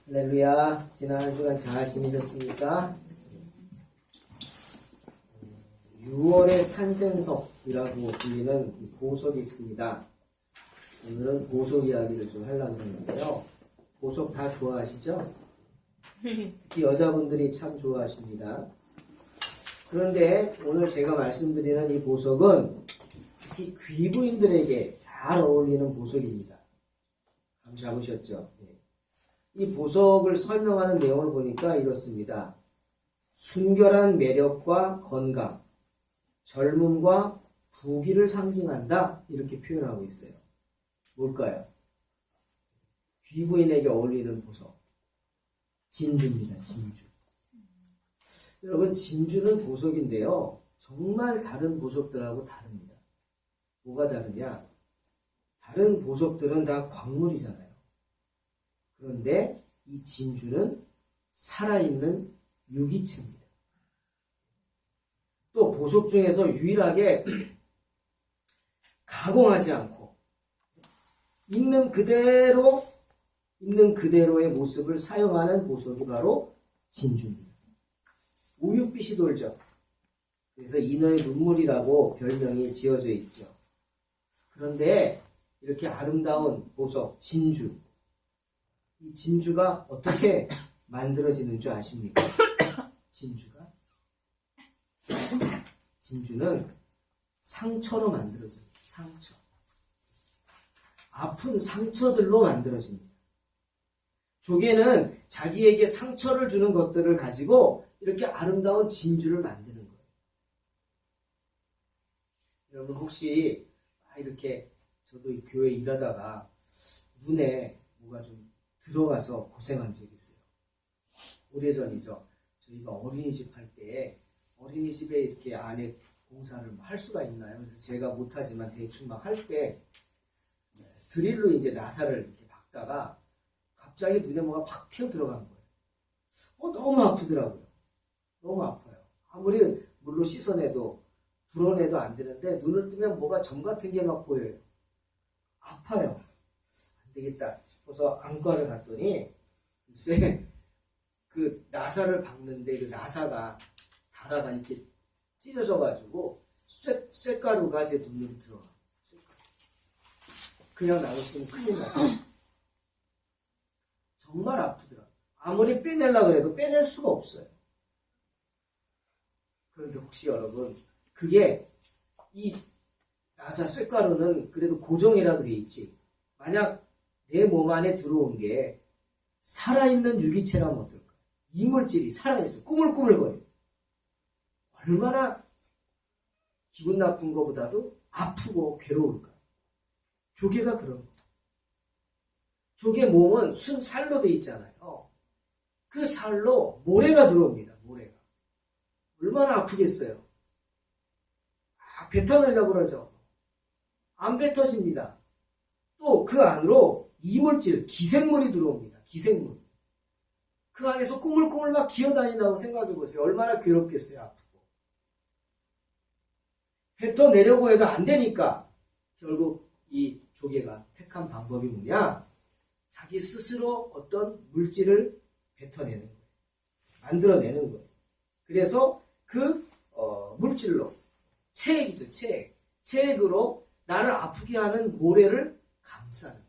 할렐루야. 지난 한 주간 잘 지내셨습니까? 6월의 탄생석이라고 불리는 보석이 있습니다. 오늘은 보석 이야기를 좀 하려고 하는데요. 보석 다 좋아하시죠? 특히 여자분들이 참 좋아하십니다. 그런데 오늘 제가 말씀드리는 이 보석은 특히 귀부인들에게 잘 어울리는 보석입니다. 감 잡으셨죠? 이 보석을 설명하는 내용을 보니까 이렇습니다. 순결한 매력과 건강, 젊음과 부귀를 상징한다 이렇게 표현하고 있어요. 뭘까요? 귀부인에게 어울리는 보석. 진주입니다. 진주. 여러분, 진주는 보석인데요. 정말 다른 보석들하고 다릅니다. 뭐가 다르냐? 다른 보석들은 다 광물이잖아요. 그런데 이 진주는 살아있는 유기체입니다. 또 보석 중에서 유일하게 가공하지 않고 있는 그대로의 모습을 사용하는 보석이 바로 진주입니다. 우윳빛이 돌죠. 그래서 인어의 눈물이라고 별명이 지어져 있죠. 그런데 이렇게 아름다운 보석, 진주. 이 진주가 어떻게 만들어지는 줄 아십니까? 진주는 상처로 만들어집니다. 상처. 아픈 상처들로 만들어집니다. 조개는 자기에게 상처를 주는 것들을 가지고 이렇게 아름다운 진주를 만드는 거예요. 여러분 혹시 이렇게 저도 이 교회 일하다가 눈에 뭐가 좀 들어가서 고생한 적이 있어요. 오래전이죠. 저희가 어린이집 할 때 어린이집에 이렇게 안에 공사를 할 수가 있나요? 그래서 제가 못하지만 대충 막 할 때 드릴로 이제 나사를 이렇게 박다가 갑자기 눈에 뭐가 팍 튀어 들어간 거예요. 너무 아프더라고요. 너무 아파요. 아무리 물로 씻어내도 불어내도 안 되는데 눈을 뜨면 뭐가 점 같은 게 막 보여요. 아파요. 안 되겠다 싶어서 안과를 갔더니 글쎄 그 나사를 박는데 그 나사가 닳아가 이렇게 찢어져가지고 쇳가루가 제 눈으로 들어가. 그냥 놔뒀으면 큰일 나요. 정말 아프더라고요. 아무리 빼내려고 해도 빼낼 수가 없어요. 그런데 혹시 여러분 그게 이 나사 쇳가루는 그래도 고정이라도 돼 있지. 만약 내 몸 안에 들어온 게 살아있는 유기체라면 어떨까? 이물질이 살아있어. 꾸물꾸물거려. 얼마나 기분 나쁜 것보다도 아프고 괴로울까? 조개가 그런 거예요. 조개 몸은 순살로 돼 있잖아요. 그 살로 모래가 들어옵니다. 모래가. 얼마나 아프겠어요. 뱉어내려고 그러죠. 안 뱉어집니다. 또 그 안으로 이물질, 기생물이 들어옵니다. 기생물. 그 안에서 꾸물꾸물 막 기어다닌다고 생각해보세요. 얼마나 괴롭겠어요. 아프고. 뱉어내려고 해도 안 되니까 결국 이 조개가 택한 방법이 뭐냐? 자기 스스로 어떤 물질을 뱉어내는 거예요. 만들어내는 거예요. 그래서 그 물질로 체액이죠. 체액으로 나를 아프게 하는 모래를 감싸는 거예요.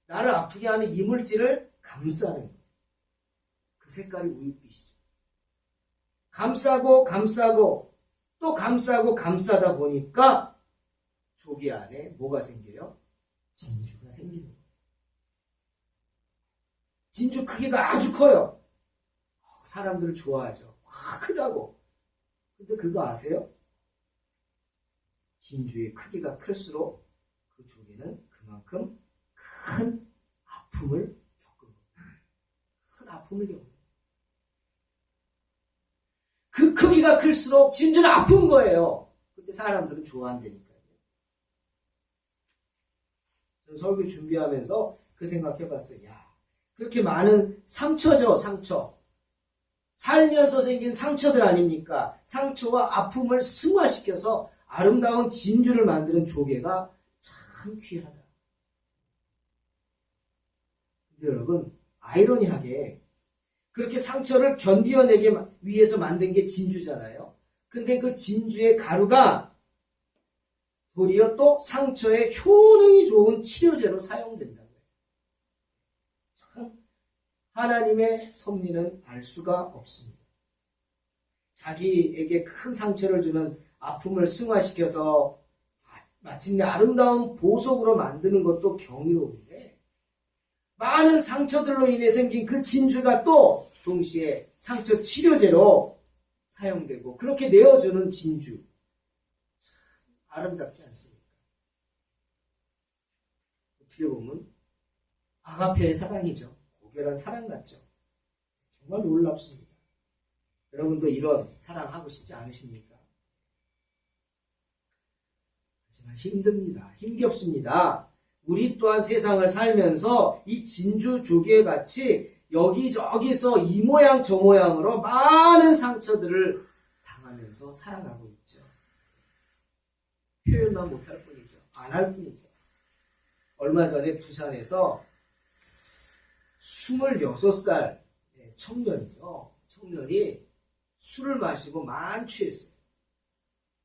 나를 아프게 하는 이물질을 감싸는 거예요. 그 색깔이 우윳빛이죠. 감싸고 또 감싸고 감싸다 보니까 조개 안에 뭐가 생겨요? 진주가 생기는 거예요. 진주 크기가 아주 커요. 사람들을 좋아하죠. 와, 크다고. 근데 그거 아세요? 진주의 크기가 클수록 그 조개는 그만큼 큰 아픔을 겪은 거예요. 큰 아픔을 겪는 거예요. 그 크기가 클수록 진주는 아픈 거예요. 근데 사람들은 좋아한다니까요. 저는 설교 준비하면서 그 생각해봤어요. 야, 그렇게 많은 상처죠, 상처. 살면서 생긴 상처들 아닙니까? 상처와 아픔을 승화시켜서 아름다운 진주를 만드는 조개가 참 귀하다. 근데 여러분, 아이러니하게 그렇게 상처를 견디어내기 위해서 만든 게 진주잖아요. 근데 그 진주의 가루가 도리어 또 상처에 효능이 좋은 치료제로 사용된다고요. 참 하나님의 섭리는 알 수가 없습니다. 자기에게 큰 상처를 주는 아픔을 승화시켜서 마침내 아름다운 보석으로 만드는 것도 경이로운데, 많은 상처들로 인해 생긴 그 진주가 또 동시에 상처 치료제로 사용되고, 그렇게 내어주는 진주, 아름답지 않습니까? 어떻게 보면 아가페의 사랑이죠. 고결한 사랑 같죠. 정말 놀랍습니다. 여러분도 이런 사랑하고 싶지 않으십니까? 하지만 힘듭니다. 힘겹습니다. 우리 또한 세상을 살면서 이 진주 조개같이 여기저기서 이 모양 저 모양으로 많은 상처들을 당하면서 살아가고 있죠. 표현만 못할 뿐이죠. 안 할 뿐이죠. 얼마 전에 부산에서 26살 청년이죠. 청년이 술을 마시고 만취했어요.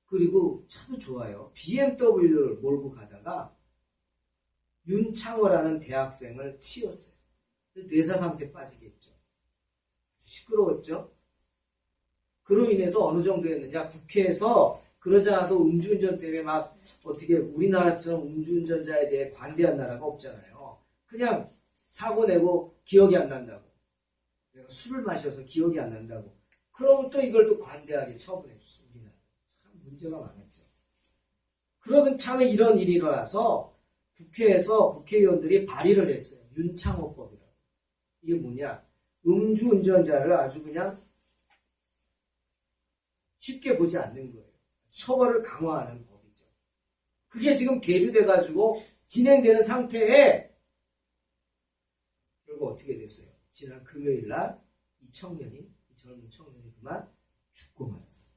그리고 차도 좋아요. BMW를 몰고 가다가 윤창호라는 대학생을 치였어요. 뇌사 상태 빠지겠죠. 시끄러웠죠. 그로 인해서 어느 정도였느냐, 국회에서 그러지 않아도 음주운전 때문에 막 어떻게 우리나라처럼 음주운전자에 대해 관대한 나라가 없잖아요. 그냥 사고 내고 기억이 안 난다고, 내가 술을 마셔서 기억이 안 난다고, 그럼 또 이걸 또 관대하게 처분해줬어요. 우리나라 참 문제가 많았죠. 그러던 참에 이런 일이 일어나서 국회에서 국회의원들이 발의를 했어요. 윤창호법이라고. 이게 뭐냐, 음주운전자를 아주 그냥 쉽게 보지 않는 거예요. 처벌을 강화하는 법이죠. 그게 지금 계류돼가지고 진행되는 상태에, 결국 어떻게 됐어요? 지난 금요일날 이 젊은 청년이 그만 죽고 말았어요.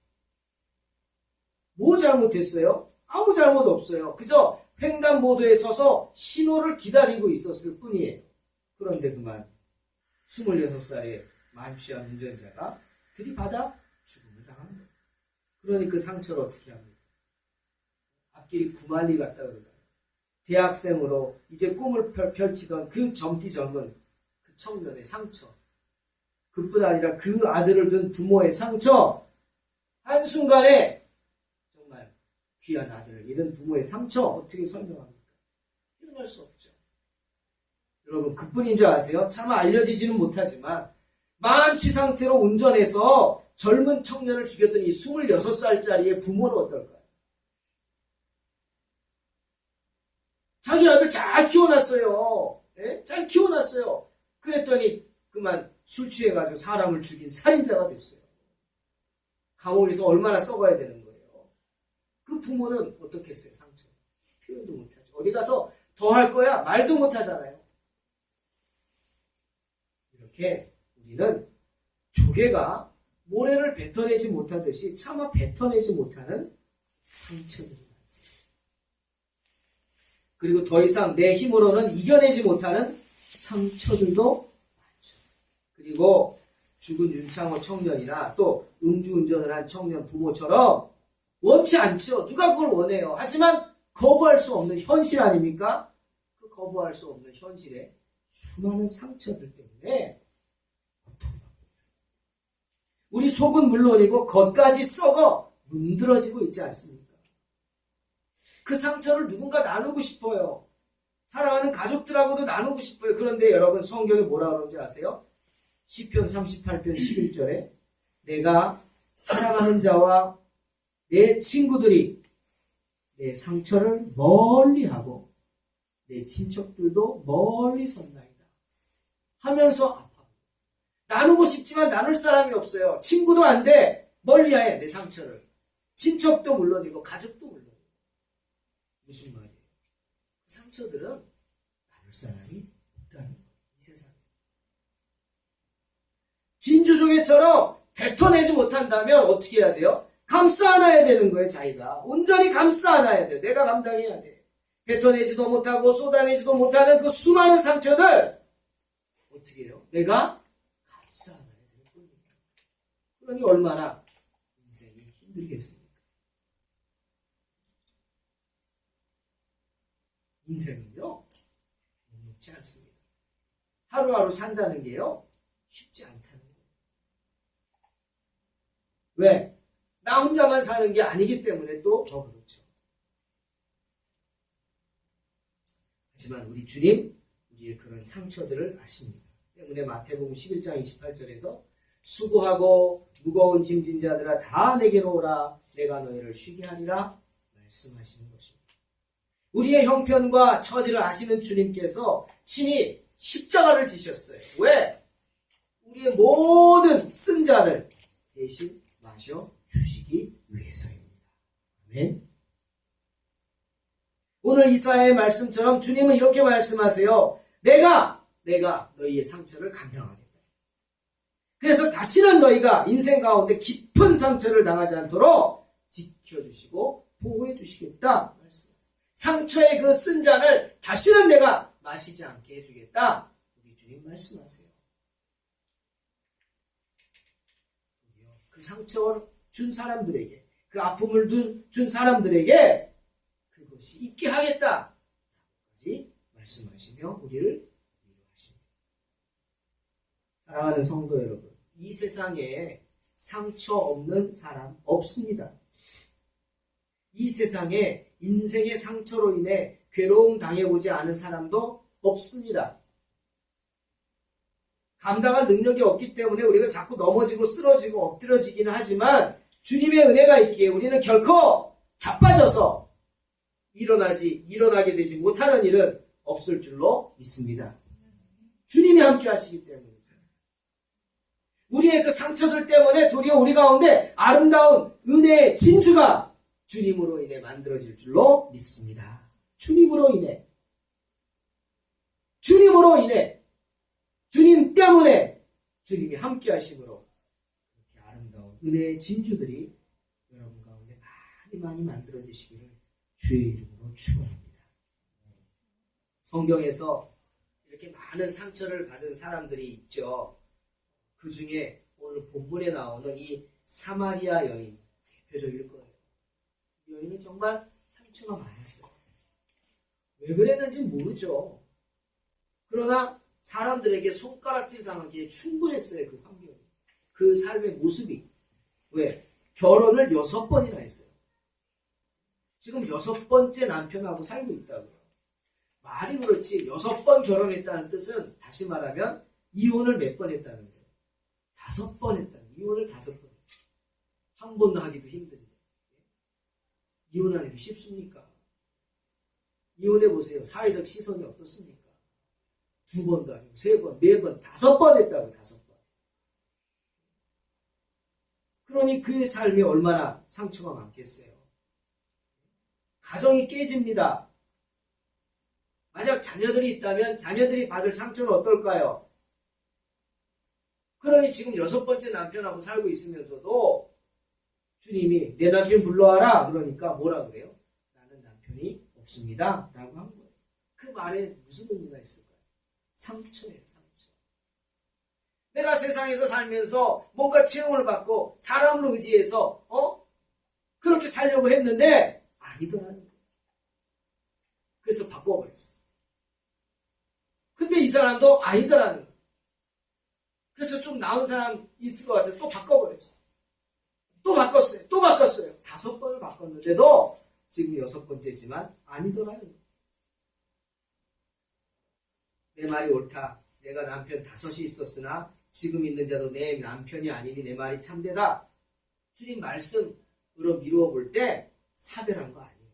뭐 잘못했어요? 아무 잘못 없어요. 그저 횡단보도에 서서 신호를 기다리고 있었을 뿐이에요. 그런데 그만 26살의 만취한 운전자가 들이받아 죽음을 당한 거예요. 그러니 그 상처를 어떻게 합니까? 앞길이 구만리 같다 그러잖아요. 대학생으로 이제 꿈을 펼치던 그 젊디 젊은 그 청년의 상처, 그뿐 아니라 그 아들을 둔 부모의 상처, 한순간에 정말 귀한 아들을 잃은 부모의 상처, 어떻게 설명합니까? 표현할 수 없죠. 여러분, 그뿐인 줄 아세요? 차마 알려지지는 못하지만 만취 상태로 운전해서 젊은 청년을 죽였던 이 26살짜리의 부모는 어떨까요? 자기 아들 잘 키워놨어요. 예? 잘 키워놨어요. 그랬더니 그만 술 취해가지고 사람을 죽인 살인자가 됐어요. 감옥에서 얼마나 썩어야 되는 거예요. 그 부모는 어떻게 했어요? 상처. 표현도 못하죠. 어디 가서 더 할 거야? 말도 못하잖아요. 이렇게 우리는 조개가 모래를 뱉어내지 못하듯이 차마 뱉어내지 못하는 상처들이 많습니다. 그리고 더 이상 내 힘으로는 이겨내지 못하는 상처들도 많죠. 그리고 죽은 윤창호 청년이나 또 음주운전을 한 청년 부모처럼 원치 않죠. 누가 그걸 원해요. 하지만 거부할 수 없는 현실 아닙니까? 그 거부할 수 없는 현실에 수많은 상처들 때문에 우리 속은 물론이고 겉까지 썩어 문드러지고 있지 않습니까? 그 상처를 누군가 나누고 싶어요. 사랑하는 가족들하고도 나누고 싶어요. 그런데 여러분, 성경에 뭐라 그러는지 아세요? 시편 38편 11절에 내가 사랑하는 자와 내 친구들이 내 상처를 멀리하고 내 친척들도 멀리 섰나이다 하면서 나누고 싶지만 나눌 사람이 없어요. 친구도 안 돼. 멀리해, 내 상처를. 친척도 물론이고 가족도 물론이고. 무슨 말이에요? 그 상처들은 나눌 사람이 없다는 거예요. 이 세상에. 진주조개처럼 뱉어내지 못한다면 어떻게 해야 돼요? 감싸 안아야 되는 거예요. 자기가 온전히 감싸 안아야 돼요. 내가 감당해야 돼. 뱉어내지도 못하고 쏟아내지도 못하는 그 수많은 상처들, 어떻게 해요? 내가 감사하여야 될 뿐이에요. 그러니 얼마나 인생이 힘들겠습니까? 인생은요, 녹록지 않습니다. 하루하루 산다는 게요, 쉽지 않다는 거예요. 왜? 나 혼자만 사는 게 아니기 때문에 또 더 그렇죠. 하지만 우리 주님, 우리의 그런 상처들을 아십니다. 때문에 마태복음 11장 28절에서 수고하고 무거운 짐진 자들아 다 내게로 오라 내가 너희를 쉬게 하리라 말씀하시는 것입니다. 우리의 형편과 처지를 아시는 주님께서 친히 십자가를 지셨어요. 왜? 우리의 모든 쓴자를 대신 마셔 주시기 위해서입니다. 아멘. 오늘 이사야의 말씀처럼 주님은 이렇게 말씀하세요. 내가 너희의 상처를 감당하겠다. 그래서 다시는 너희가 인생 가운데 깊은 상처를 당하지 않도록 지켜주시고 보호해 주시겠다. 상처의 그 쓴 잔을 다시는 내가 마시지 않게 해주겠다. 우리 주님 말씀하세요. 그 상처를 준 사람들에게, 그 아픔을 준 사람들에게 그것이 있게 하겠다. 까지 말씀하시며 우리를 위로하십니다. 사랑하는 성도 여러분, 이 세상에 상처 없는 사람 없습니다. 이 세상에 인생의 상처로 인해 괴로움 당해보지 않은 사람도 없습니다. 감당할 능력이 없기 때문에 우리가 자꾸 넘어지고 쓰러지고 엎드려지기는 하지만 주님의 은혜가 있기에 우리는 결코 자빠져서 일어나게 되지 못하는 일은 없을 줄로 믿습니다. 주님이 함께 하시기 때문이죠. 우리의 그 상처들 때문에 도리어 우리 가운데 아름다운 은혜의 진주가 주님으로 인해 만들어질 줄로 믿습니다. 주님으로 인해, 주님 때문에 주님이 함께 하심으로 이렇게 아름다운 은혜의 진주들이 여러분 가운데 많이 만들어지시기를 주의 이름으로 축원합니다. 성경에서 이렇게 많은 상처를 받은 사람들이 있죠. 그 중에 오늘 본문에 나오는 이 사마리아 여인 대표적일 거예요. 여인은 정말 상처가 많았어요. 왜 그랬는지 모르죠. 그러나 사람들에게 손가락질 당하기에 충분했어요. 그 환경이. 그 삶의 모습이. 왜? 결혼을 6번이나 했어요. 지금 6번째 남편하고 살고 있다고요. 말이 그렇지 6번 결혼했다는 뜻은 다시 말하면 이혼을 몇 번 했다는 거예요. 5번 했다는 거예요. 이혼을 5번 했어요. 한 번 하기도 힘든데. 이혼하기도 쉽습니까? 이혼해보세요. 사회적 시선이 어떻습니까? 2번도 아니고 3번, 4번, 5번 했다고요. 5번. 그러니 그의 삶이 얼마나 상처가 많겠어요. 가정이 깨집니다. 만약 자녀들이 있다면 자녀들이 받을 상처는 어떨까요? 그러니 지금 6번째 남편하고 살고 있으면서도 주님이 내 남편 불러와라. 그러니까 뭐라 그래요? 나는 남편이 없습니다. 라고 한 거예요. 그 말에 무슨 의미가 있을까요? 상처예요, 상처. 내가 세상에서 살면서 뭔가 채용을 받고 사람을 의지해서 그렇게 살려고 했는데 아니더라는 거예요. 그래서 바꿔버렸어요. 근데 이 사람도 아니더라는 거예요. 그래서 좀 나은 사람 있을 것 같아서 또 바꿔버렸어요. 또 바꿨어요. 5번을 바꿨는데도 지금 6번째지만 아니더라는 거예요. 내 말이 옳다. 내가 남편 5이 있었으나 지금 있는 자도 내 남편이 아니니 내 말이 참되다. 주님 말씀으로 미루어 볼 때 사별한 거 아니에요.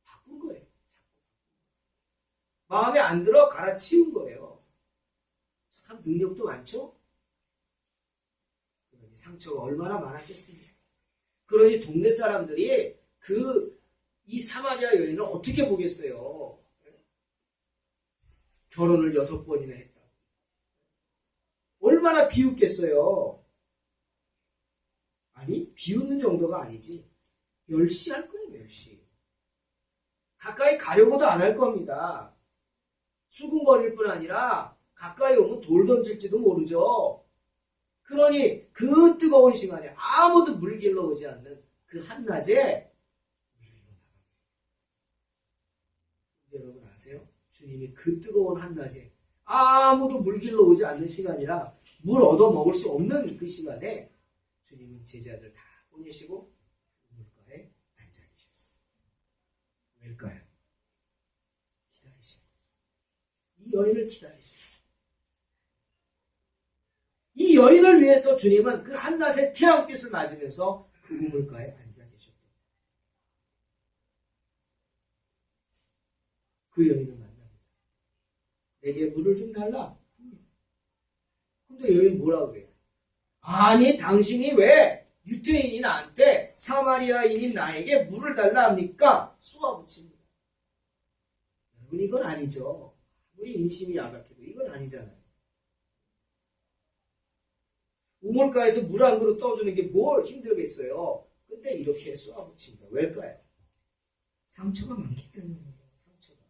바꾼 거예요. 마음에 안 들어 갈아치운 거예요. 참 능력도 많죠? 그러니 상처가 얼마나 많았겠습니까? 그러니 동네 사람들이 이 사마리아 여인을 어떻게 보겠어요? 결혼을 6번이나 했다. 얼마나 비웃겠어요? 아니, 비웃는 정도가 아니지. 멸시할 거예요, 멸시. 가까이 가려고도 안 할 겁니다. 수군거릴 뿐 아니라 가까이 오면 돌 던질지도 모르죠. 그러니 그 뜨거운 시간에 아무도 물길로 오지 않는 그 한낮에 물길로 나갑니다. 여러분 아세요? 주님이 그 뜨거운 한낮에 아무도 물길로 오지 않는 시간이라 물 얻어 먹을 수 없는 그 시간에 주님은 제자들 다 보내시고 물가에 앉아 계셨어요. 왜일까요? 기다리신 거죠. 이 여인을 기다리신 거죠. 이 여인을 위해서 주님은 그 한낮의 태양빛을 맞으면서 그 우물가에 앉아 계셨다. 그 여인을 만납니다. 내게 물을 좀 달라. 근데 여인 뭐라 그래요? 아니 당신이 왜 유대인이 나한테 사마리아인인 나에게 물을 달라 합니까? 쏘아붙입니다. 여러분 이건 아니죠. 우리 인심이 야박해도 이건 아니잖아요. 우물가에서 물 한 그릇 떠주는 게 뭘 힘들겠어요. 근데 이렇게 쏘아붙입니다. 왜일까요? 상처가 많기 때문이에요. 상처가.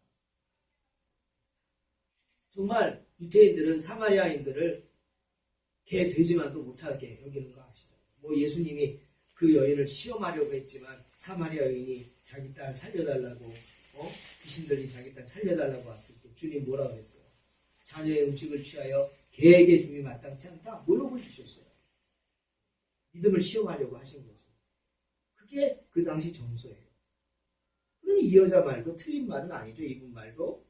정말 유대인들은 사마리아인들을 개 돼지만도 못하게 여기는 거 아시죠? 뭐 예수님이 그 여인을 시험하려고 했지만 사마리아 여인이 자기 딸 살려달라고 귀신 들린 자기 딸 살려달라고 왔을 때 주님 뭐라 그랬어요? 자녀의 음식을 취하여 개에게 줌이 마땅치 않다. 모욕을 주셨어요. 믿음을 시험하려고 하신 거죠. 그게 그 당시 정서예요. 그러니 이 여자 말도 틀린 말은 아니죠. 이분 말도.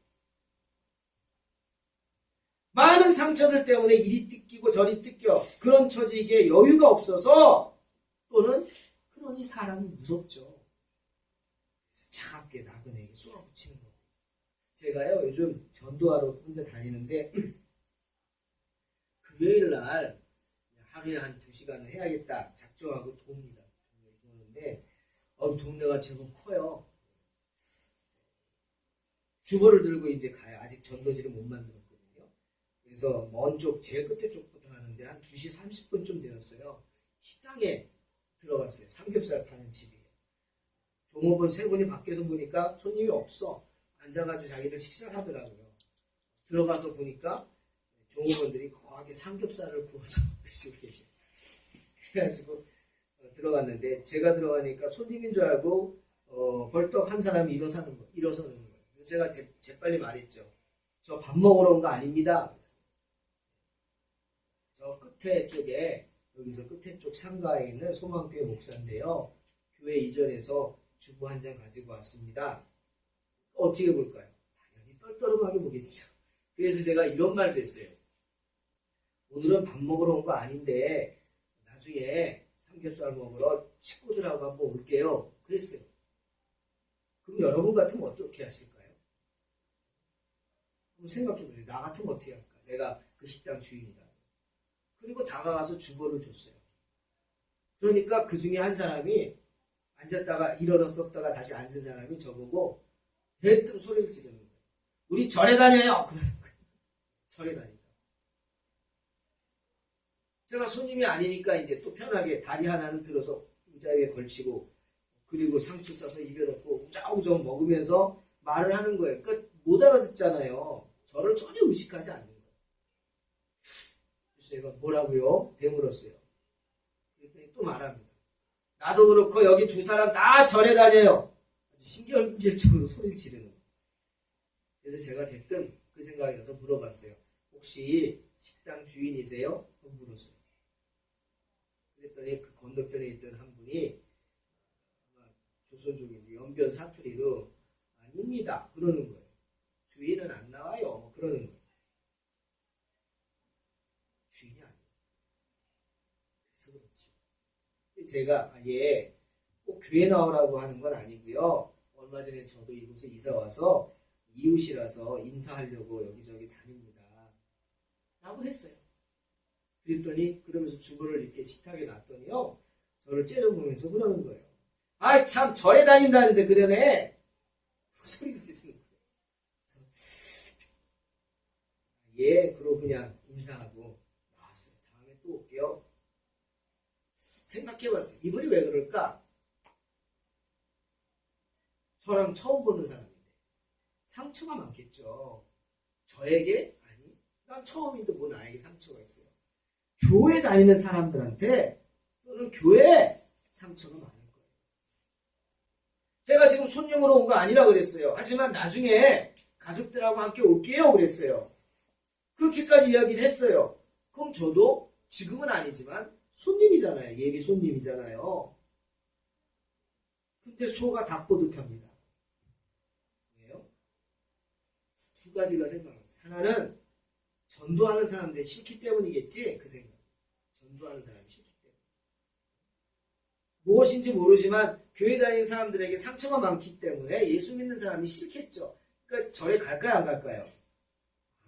많은 상처들 때문에 이리 뜯기고 저리 뜯겨 그런 처지기에 여유가 없어서 또는 그러니 사람이 무섭죠. 차갑게 나그네에게 쏘아붙이는 거예요. 제가요 요즘 전도하러 혼자 다니는데 금요일날 하루에 한 2시간을 해야겠다 작정하고 돕니다. 도는데 동네가 제법 커요. 주보를 들고 이제 가요. 아직 전도지를 못 만들었거든요. 그래서 먼 쪽 제일 끝에 쪽부터 하는데 한 2시 30분쯤 되었어요. 식당에 들어갔어요. 삼겹살 파는 집이에요. 종업원 3분이 밖에서 보니까 손님이 없어. 앉아가지고 자기들 식사를 하더라고요. 들어가서 보니까 종업원들이 거하게 삼겹살을 구워서 드시고 계셔요. 그래가지고 들어갔는데 제가 들어가니까 손님인 줄 알고 벌떡 한 사람이 일어서는 거예요. 그래서 제가 재빨리 말했죠. 저 밥 먹으러 온 거 아닙니다. 저 끝에 쪽에 여기서 끝에 쪽 상가에 있는 소망교회 목사인데요. 교회 이전에서 주보 한 장 가지고 왔습니다. 어떻게 볼까요? 당연히 떨떠름하게 보겠죠. 그래서 제가 이런 말도 했어요. 오늘은 밥 먹으러 온 거 아닌데 나중에 삼겹살 먹으러 식구들하고 한번 올게요. 그랬어요. 그럼 여러분 같으면 어떻게 하실까요? 한번 생각해보세요. 나 같으면 어떻게 할까? 내가 그 식당 주인이다. 그리고 다가가서 주보를 줬어요. 그러니까 그 중에 한 사람이 앉았다가 일어섰다가 다시 앉은 사람이 저보고 대뜸 소리를 지르는 거예요. 우리 절에 다녀요. 그러는 거예요. 절에 다닌다. 제가 손님이 아니니까 이제 또 편하게 다리 하나는 들어서 의자에 걸치고 그리고 상추 싸서 입에 넣고 우자우정 먹으면서 말을 하는 거예요. 그러니까 못 알아듣잖아요. 저를 전혀 의식하지 않는 거예요. 그래서 제가 뭐라고요? 되물었어요. 그랬더니 또 말합니다. 나도 그렇고 여기 2 사람 다 절에 다녀요. 아주 신경질적으로 소리를 지르는 거예요. 그래서 제가 대뜸 그 생각이 나서 물어봤어요. 혹시 식당 주인이세요? 물었어요. 그랬더니 그 건너편에 있던 한 분이 아마 조선족인지 연변 사투리로 아닙니다. 그러는 거예요. 주인은 안 나와요. 그러는 거예요. 주인이 아니에요. 그래서 그렇지. 제가 꼭 교회 나오라고 하는 건 아니고요. 얼마 전에 저도 이곳에 이사 와서 이웃이라서 인사하려고 여기저기 다닙니다. 라고 했어요. 그랬더니 그러면서 주보를 이렇게 식탁에 놨더니요. 저를 째려보면서 그러는 거예요. 아이 참 절에 다닌다는데 그러네. 소리를 지르는 거예요. 그러고 그냥 인사하고 나왔어요. 다음에 또 올게요. 생각해봤어요. 이분이 왜 그럴까? 저랑 처음 보는 사람인데 상처가 많겠죠. 저에게? 아니 난 처음인데 뭐 나에게 상처가 있어요. 교회 다니는 사람들한테 또는 교회에 상처가 많을 거예요. 제가 지금 손님으로 온 거 아니라 그랬어요. 하지만 나중에 가족들하고 함께 올게요 그랬어요. 그렇게까지 이야기를 했어요. 그럼 저도 지금은 아니지만 손님이잖아요. 예비 손님이잖아요. 근데 소가 닭보듯합니다. 왜요? 두 가지가 생각나요. 하나는 전도하는 사람들이 싫기 때문이겠지? 그 생각. 전도하는 사람이 싫기 때문에. 무엇인지 모르지만 교회 다니는 사람들에게 상처가 많기 때문에 예수 믿는 사람이 싫겠죠. 그러니까 절에 갈까요? 안 갈까요?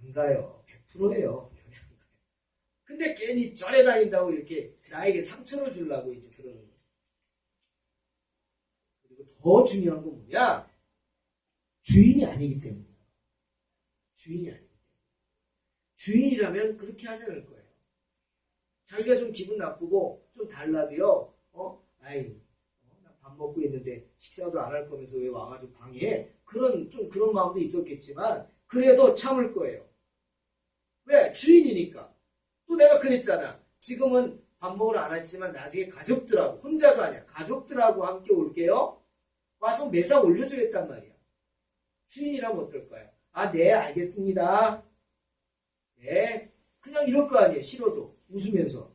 안 가요. 100%예요. 교회 안 가요. 근데 괜히 절에 다닌다고 이렇게 나에게 상처를 주려고 이제 그러는 거예요. 그리고 더 중요한 건 뭐냐? 주인이 아니기 때문이에요. 주인이 아니기 때문에. 주인이라면 그렇게 하지 않을 거예요. 자기가 좀 기분 나쁘고 좀 달라도요. 아유, 나 밥 먹고 있는데 식사도 안 할 거면서 왜 와가지고 방해해? 그런 마음도 있었겠지만 그래도 참을 거예요. 왜? 주인이니까. 또 내가 그랬잖아. 지금은 밥 먹으러 안 왔지만 나중에 가족들하고, 혼자도 아니야. 가족들하고 함께 올게요. 와서 매상 올려주겠단 말이야. 주인이라면 어떨까요? 아, 네, 알겠습니다. 네. 그냥 이럴 거 아니에요. 싫어도. 웃으면서.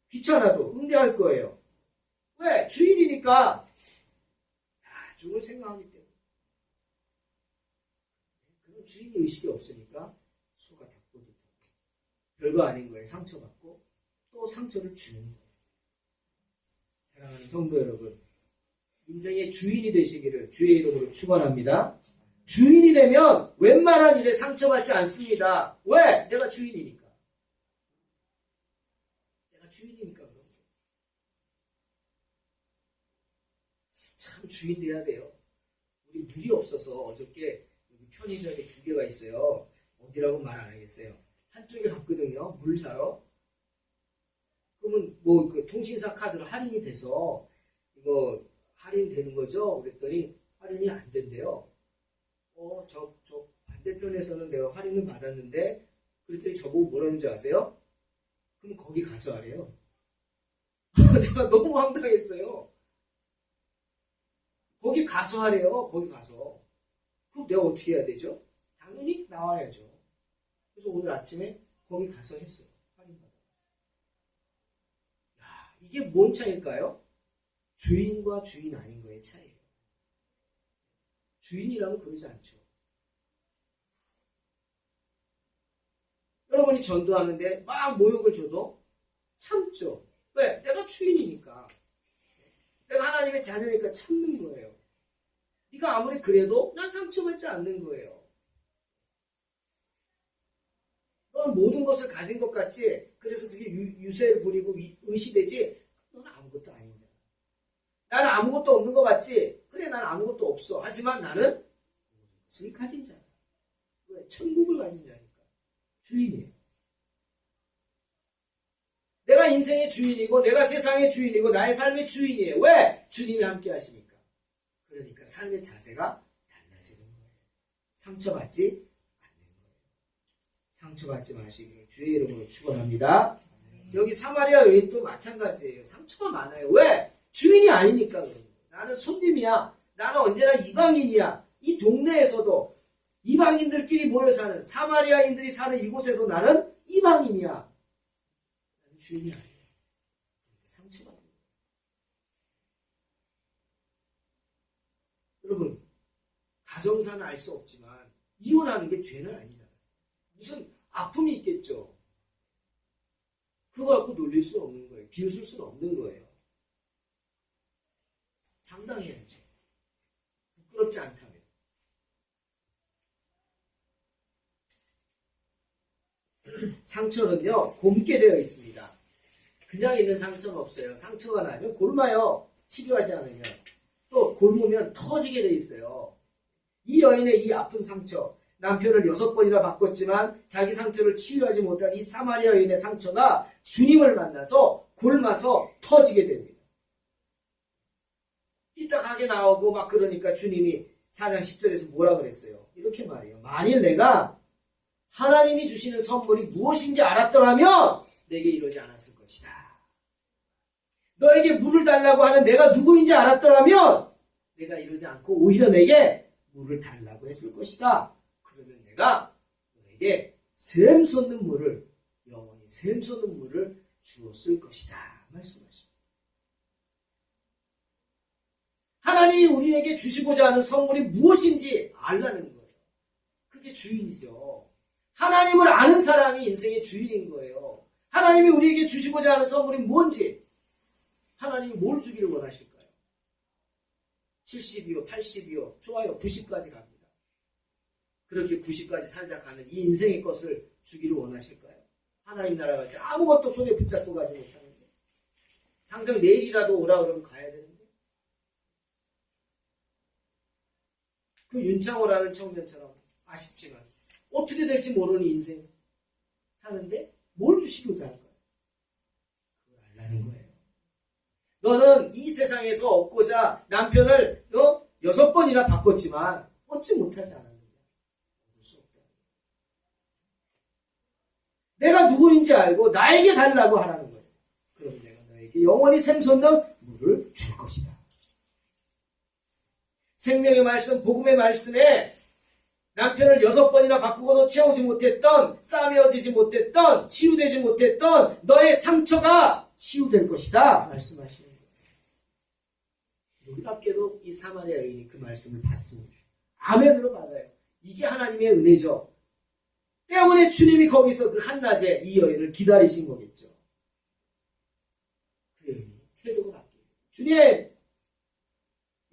귀찮아도 응대할 거예요. 왜? 주인이니까. 나중을 생각하기 때문에. 그런 주인의 의식이 없으니까 소가 닭보듯하고. 별거 아닌 거예요. 상처받고. 또 상처를 주는 거예요. 사랑하는 성도 여러분. 인생의 주인이 되시기를 주의 이름으로 축원합니다. 주인이 되면 웬만한 일에 상처받지 않습니다. 왜? 내가 주인이니까. 내가 주인이니까 그런 거예요. 참 주인 돼야 돼요. 우리 물이 없어서 어저께 여기 편의점에 2개가 있어요. 어디라고 말 안 하겠어요. 한쪽에 갔거든요. 물 사러. 그러면 뭐 그 통신사 카드로 할인이 돼서 이거 할인되는 거죠? 그랬더니 할인이 안 된대요. 저 반대편에서는 내가 할인을 받았는데, 그랬더니 저보고 뭐라는 줄 아세요? 그럼 거기 가서 하래요. 내가 너무 황당했어요. 거기 가서 하래요. 거기 가서. 그럼 내가 어떻게 해야 되죠? 당연히 나와야죠. 그래서 오늘 아침에 거기 가서 했어요. 할인 받아. 야, 이게 뭔 차이일까요? 주인과 주인 아닌 거의 차이예요. 주인이라면 그러지 않죠. 여러분이 전도하는데 막 모욕을 줘도 참죠. 왜? 내가 주인이니까. 내가 하나님의 자녀니까 참는 거예요. 네가 아무리 그래도 난 상처받지 않는 거예요. 넌 모든 것을 가진 것 같지? 그래서 그게 유세를 부리고 의시되지? 넌 아무것도 아니잖아. 나는 아무것도 없는 것 같지? 그래, 나는 아무것도 없어. 하지만 나는 모든 것을 가진 자다. 왜? 천국을 가진 자니까. 주인이에요. 내가 인생의 주인이고, 내가 세상의 주인이고, 나의 삶의 주인이에요. 왜? 주님이 함께 하시니까. 그러니까 삶의 자세가 달라지는 거예요. 상처받지 않는 거예요. 상처받지 마시기를 주의 이름으로 축원합니다. 여기 사마리아 여인도 마찬가지예요. 상처가 많아요. 왜? 주인이 아니니까 그런 거예요. 나는 손님이야. 나는 언제나 이방인이야. 이 동네에서도 이방인들끼리 모여 사는, 사마리아인들이 사는 이곳에서 나는 이방인이야. 나는 주인이 아니야. 상처받는 거예요. 여러분, 가정사는 알 수 없지만 이혼하는 게 죄는 아니잖아요. 무슨 아픔이 있겠죠. 그거 갖고 놀릴 수 없는 거예요. 비웃을 수는 없는 거예요. 당당해야죠. 부끄럽지 않다면. 상처는요, 곪게 되어 있습니다. 그냥 있는 상처는 없어요. 상처가 나면 곪아요. 치료하지 않으면. 또 곪으면 터지게 되어 있어요. 이 여인의 이 아픈 상처, 남편을 6번이나 바꿨지만 자기 상처를 치유하지 못한 이 사마리아 여인의 상처가 주님을 만나서 곪아서 터지게 됩니다. 삐딱하게 나오고 막 그러니까 주님이 4장 10절에서 뭐라 그랬어요? 이렇게 말해요. 만일 내가 하나님이 주시는 선물이 무엇인지 알았더라면 내게 이러지 않았을 것이다. 너에게 물을 달라고 하는 내가 누구인지 알았더라면 내가 이러지 않고 오히려 내게 물을 달라고 했을 것이다. 그러면 내가 너에게 샘솟는 물을, 영원히 샘솟는 물을 주었을 것이다. 말씀하십니다. 하나님이 우리에게 주시고자 하는 선물이 무엇인지 알라는 거예요. 그게 주인이죠. 하나님을 아는 사람이 인생의 주인인 거예요. 하나님이 우리에게 주시고자 하는 선물이 뭔지, 하나님이 뭘 주기를 원하실까요? 70이요, 80이요, 좋아요, 90까지 갑니다. 그렇게 90까지 살다 가는 이 인생의 것을 주기를 원하실까요? 하나님 나라 갈 때 아무것도 손에 붙잡고 가지 못하는데, 당장 내일이라도 오라 그러면 가야 되는데, 그 윤창호라는 청년처럼 아쉽지만 어떻게 될지 모르는 인생 사는데 뭘 주시고자 할까요? 그걸 알라는 거예요. 너는 이 세상에서 얻고자 남편을 6번이나 바꿨지만 얻지 못하지 않았느냐? 얻을 수 없다. 내가 누구인지 알고 나에게 달라고 하라는 거예요. 그럼 내가 너에게 영원히 샘솟는 물을 줄 것이다. 생명의 말씀, 복음의 말씀에 남편을 6번이나 바꾸고도 채우지 못했던, 싸매어지지 못했던, 치유되지 못했던 너의 상처가 치유될 것이다. 말씀하시는 거예요. 놀랍게도 이 사마리아 여인이 그 말씀을 받습니다. 아멘으로 받아요. 이게 하나님의 은혜죠. 때문에 주님이 거기서 그 한낮에 이 여인을 기다리신 거겠죠. 그 여인이 태도가 바뀌어요. 주님!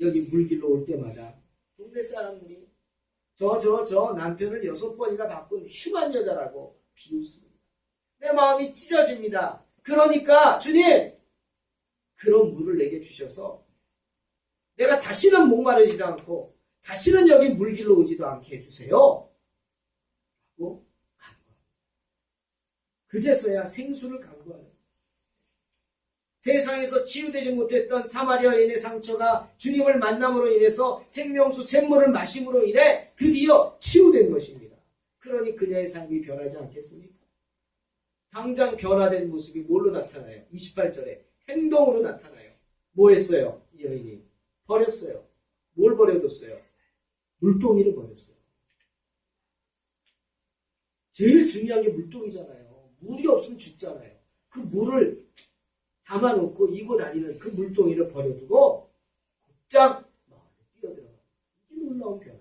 여기 물길로 올 때마다 동네 사람들이 저 남편을 6번이나 바꾼 흉한 여자라고 비웃습니다. 내 마음이 찢어집니다. 그러니까 주님, 그런 물을 내게 주셔서 내가 다시는 목마르지도 않고 다시는 여기 물길로 오지도 않게 해주세요. 라고 간구합니다. 그제서야 생수를 간구하는, 세상에서 치유되지 못했던 사마리아인의 상처가 주님을 만남으로 인해서 생명수 샘물을 마심으로 인해 드디어 치유된 것입니다. 그러니 그녀의 삶이 변하지 않겠습니까? 당장 변화된 모습이 뭘로 나타나요? 28절에 행동으로 나타나요. 뭐 했어요? 이 여인이 버렸어요. 뭘 버려뒀어요? 물동이를 버렸어요. 제일 중요한 게 물동이잖아요. 물이 없으면 죽잖아요. 그 물을 담아놓고 이고 다니는 그 물동이를 버려두고 곧장 마을에 뛰어들어가요. 이게 놀라운 변화.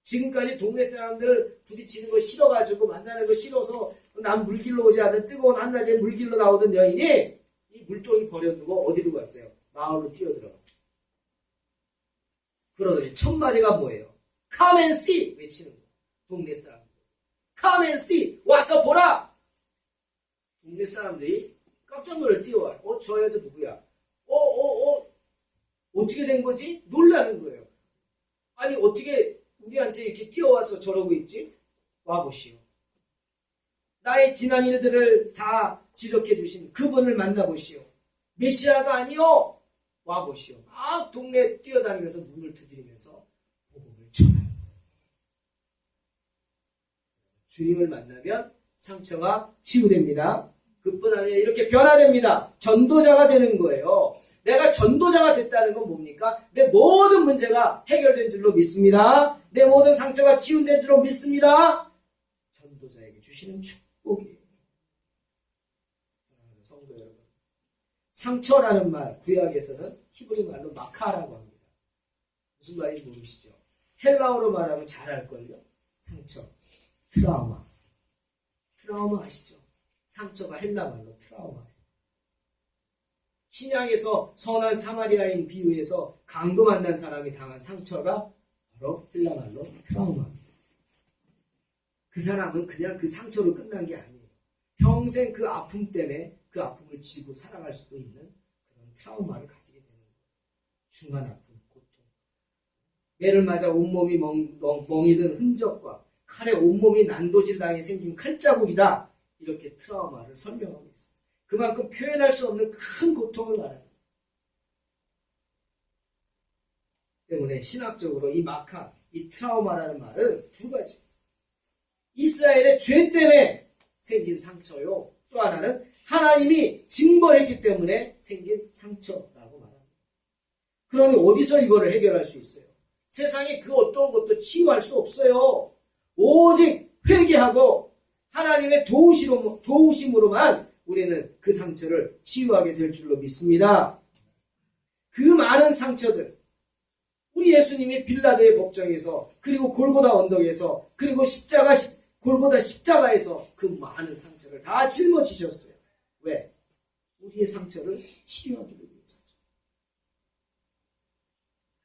지금까지 동네 사람들 부딪히는 거 싫어가지고 만나는 거 싫어서 난 물길로 오지 않은 뜨거운 한낮에 물길로 나오던 여인이 이 물동이 버려두고 어디로 갔어요? 마을로 뛰어들어갔어요. 그러더니 첫 마디가 뭐예요? Come and see! 외치는 거예요. 동네 사람들. Come and see! 와서 보라! 동네 사람들이 깜짝 놀라 뛰어와요. 저 여자 누구야? 어떻게 된 거지? 놀라는 거예요. 아니, 어떻게 우리한테 이렇게 뛰어와서 저러고 있지? 와보시오. 나의 지난 일들을 다 지적해 주신 그분을 만나보시오. 메시아가 아니요? 와보시오. 막 동네 뛰어다니면서 문을 두드리면서 복음을 전하는 거예요. 주님을 만나면 상처가 치유됩니다. 그뿐 아니라 이렇게 변화됩니다. 전도자가 되는 거예요. 내가 전도자가 됐다는 건 뭡니까? 내 모든 문제가 해결된 줄로 믿습니다. 내 모든 상처가 치유된 줄로 믿습니다. 전도자에게 주시는 축복이에요. 사랑하는 성도 여러분, 상처라는 말, 구약에서는 히브리 말로 마카라고 합니다. 무슨 말인지 모르시죠? 헬라어로 말하면 잘 알걸요? 상처, 트라우마. 트라우마 아시죠? 상처가 헬라 말로 트라우마예요. 신약에서 선한 사마리아인 비유에서 강도 만난 사람이 당한 상처가 바로 헬라 말로 트라우마입니다. 그 사람은 그냥 그 상처로 끝난 게 아니에요. 평생 그 아픔 때문에 그 아픔을 지고 살아갈 수도 있는 그런 트라우마를 가지게 되는 거예요. 중한 아픔, 고통. 매를 맞아 온몸이 멍이 든 흔적과 칼에 온몸이 난도질 당해 생긴 칼자국이다. 이렇게 트라우마를 설명하고 있습니다. 그만큼 표현할 수 없는 큰 고통을 말합니다. 때문에 신학적으로 이 마카, 이 트라우마라는 말은 두 가지. 이스라엘의 죄 때문에 생긴 상처요. 또 하나는 하나님이 징벌했기 때문에 생긴 상처라고 말합니다. 그러니 어디서 이거를 해결할 수 있어요? 세상에 그 어떤 것도 치유할 수 없어요. 오직 회개하고 하나님의 도우심으로만 우리는 그 상처를 치유하게 될 줄로 믿습니다. 그 많은 상처들, 우리 예수님이 빌라도의 법정에서, 그리고 골고다 언덕에서, 그리고 골고다 십자가에서 그 많은 상처를 다 짊어지셨어요. 왜? 우리의 상처를 치유하기를 위해서죠.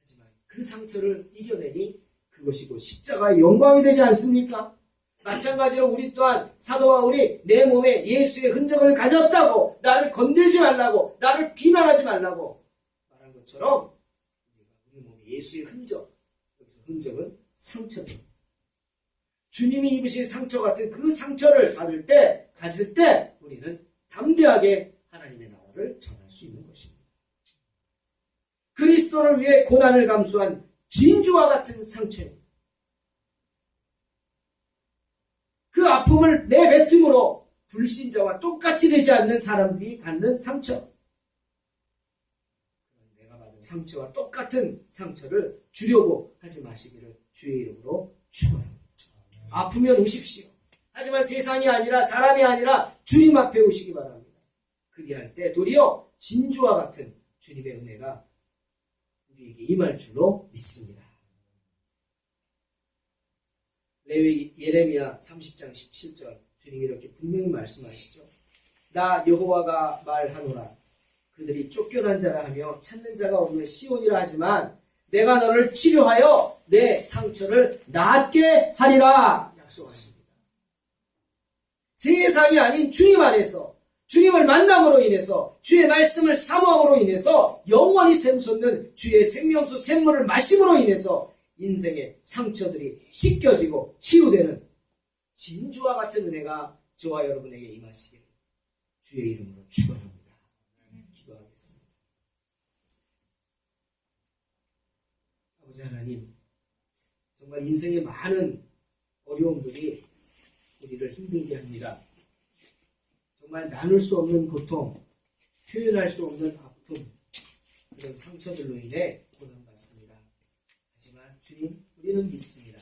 하지만 그 상처를 이겨내니 그것이 곧 십자가의 영광이 되지 않습니까? 마찬가지로 우리 또한 사도 바울이 내 몸에 예수의 흔적을 가졌다고, 나를 건들지 말라고, 나를 비난하지 말라고 말한 것처럼 우리 몸에 예수의 흔적, 여기서 흔적은 상처입니다. 주님이 입으신 상처 같은 그 상처를 가질 때 우리는 담대하게 하나님의 나라를 전할 수 있는 것입니다. 그리스도를 위해 고난을 감수한 진주와 같은 상처입니다. 그 아픔을 내뱉음으로 불신자와 똑같이 되지 않는 사람들이 갖는 상처, 내가 받은 상처와 똑같은 상처를 주려고 하지 마시기를 주의 이름으로 축원합니다. 아프면 오십시오. 하지만 세상이 아니라 사람이 아니라 주님 앞에 오시기 바랍니다. 그리할 때 도리어 진주와 같은 주님의 은혜가 우리에게 임할 줄로 믿습니다. 예레미야 30장 17절 주님이 이렇게 분명히 말씀하시죠. 나 여호와가 말하노라. 그들이 쫓겨난 자라 하며 찾는 자가 없는 시온이라 하지만 내가 너를 치료하여 내 상처를 낫게 하리라 약속하십니다. 세상이 아닌 주님 안에서, 주님을 만남으로 인해서, 주의 말씀을 사모함으로 인해서, 영원히 샘솟는 주의 생명수 샘물을 마심으로 인해서 인생의 상처들이 씻겨지고 치유되는 진주와 같은 은혜가 저와 여러분에게 임하시기를 주의 이름으로 축원합니다. 기도하겠습니다. 아버지 하나님, 정말 인생의 많은 어려움들이 우리를 힘들게 합니다. 정말 나눌 수 없는 고통, 표현할 수 없는 아픔, 그런 상처들로 인해 고난받습니다. 하지만 주님, 우리는 믿습니다.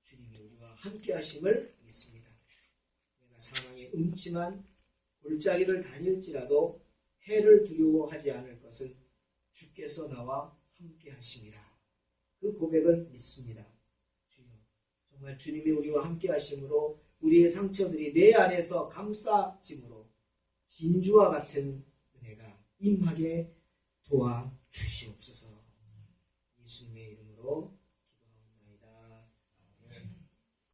주님이 우리와 함께 하심을 믿습니다. 내가 사망의 음침한 골짜기를 다닐지라도 해를 두려워하지 않을 것은 주께서 나와 함께 하심이라. 그 고백을 믿습니다. 주여, 정말 주님이 우리와 함께 하심으로 우리의 상처들이 내 안에서 감싸짐으로 진주와 같은 은혜가 임하게 도와주시옵소서. 예수님의 이름으로